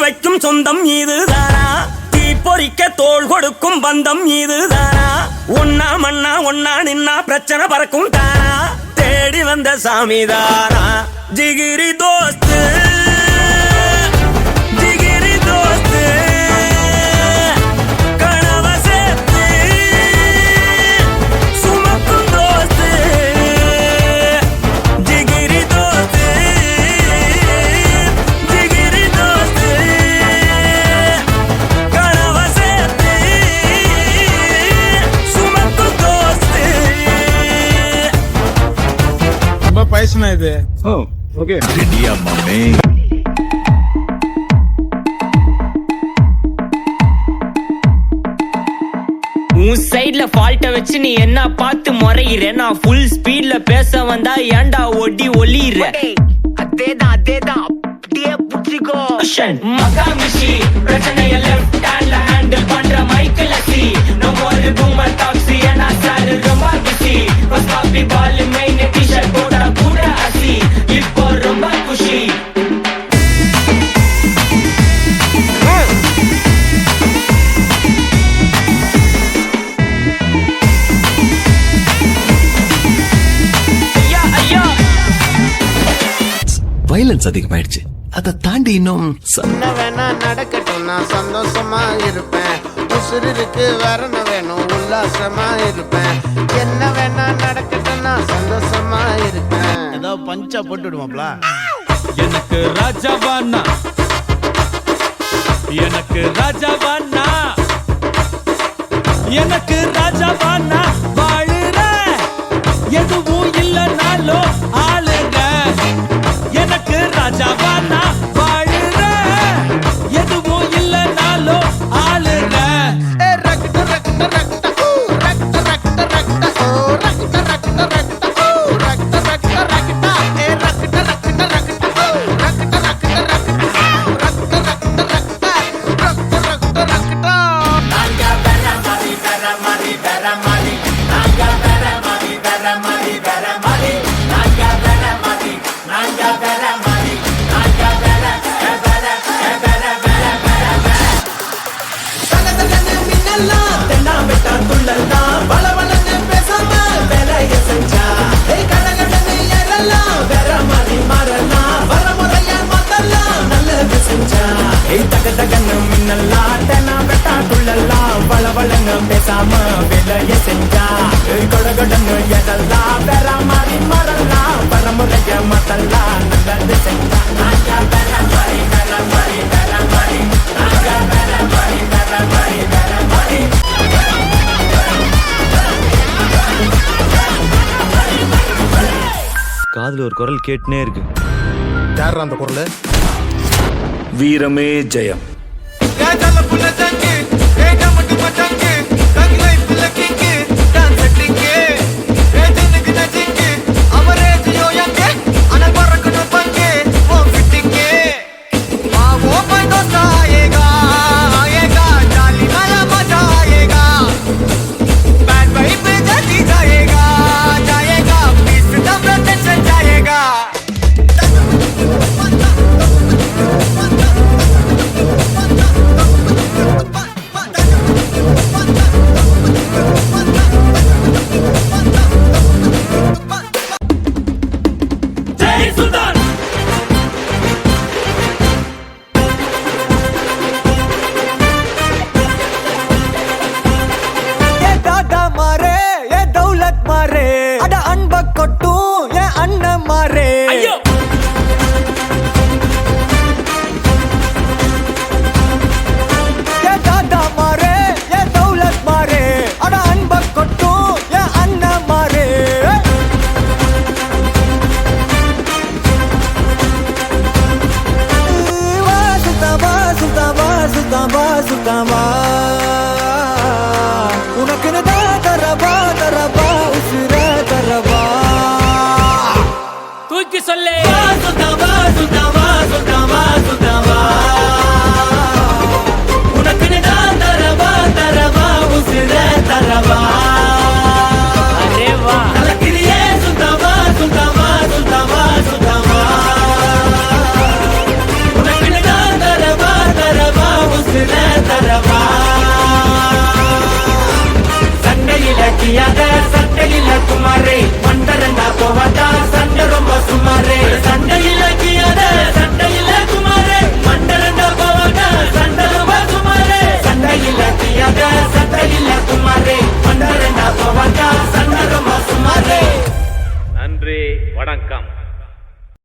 வைக்கும் சொந்தம் இதுதானா? தீ பொறிக்க தோள் கொடுக்கும் பந்தம் இதுதானா? ஒன்னா மண்ணா ஒன்னா நின்னா பிரச்சனை பறக்கும் தானா? தேடி வந்த சாமிதானா ஜிகிரி தோஸ்து ஜிகிரி தோஸ்து கனவ சேர்த்து சுமக்கும் தோஸ்து ஜிகிரி தோஸ்து ஜிகிரி தோஸ்து கனவ சேர்த்து சுமக்கும் தோஸ்து. ரொம்ப பைசனா இது. ஓ ஓகே ரெடியா மாமே? உன் சைடுல ஃபால்ட்ட வச்சு நீ என்ன பார்த்து முறையிற? நான் ஃபுல் ஸ்பீட்ல பேச வந்தா ஏன்டா ஒடி ஒளியிற? அதேதான் அப்படியே புடிச்சிக்கோ. மகாமிஷி பிரச்சனைய லெஃப்ட் ஹேண்ட்ல ஹேண்டில் பண்ற Michael C. No more boomer taxi ஏன்னா சார் ரொம்ப பிஸி. ஃபர்ஸ்ட் காப்பி பால் மெயின் டி-ஷர்ட் போட்டா கூட அசி. இப்போ ரொம்ப குஷி. வயலன்ஸ் அதிகமாயிடுச்சு. அதை தாண்டி இன்னும் என்ன வேணா நடக்கட்டும், நான் சந்தோஷமா இருப்பேன். உசுருக்கு வரண வேணும், உல்லாசமா இருப்பேன். என்ன வேணா நடக்கட்டும், நான் சந்தோஷமா இருப்பேன். ஏதோ பஞ்சா போட்டு விடுவாப்ல. எனக்கு ராஜாவானா, எனக்கு ராஜாவானா, எனக்கு ராஜாவானா வாழுற. எதுவும் இல்லைனாலும் ஆளுங்க. எனக்கு ராஜாவானா வாழுற. எதுவும் இல்லைனாலும் ஆளுங்க. பேசாம வேலைய செஞ்சா கொடகொடன்னு எதெல்லாம் வேற மாதிரி மறலாம். பரமுறைய மத்தெல்லாம் நல்லது செஞ்சா. காதுல ஒரு குரல் கேட்டுனே இருக்கு. யார் அந்த குரல்? வீரமே ஜெயம். தூக்கி சொல்லு.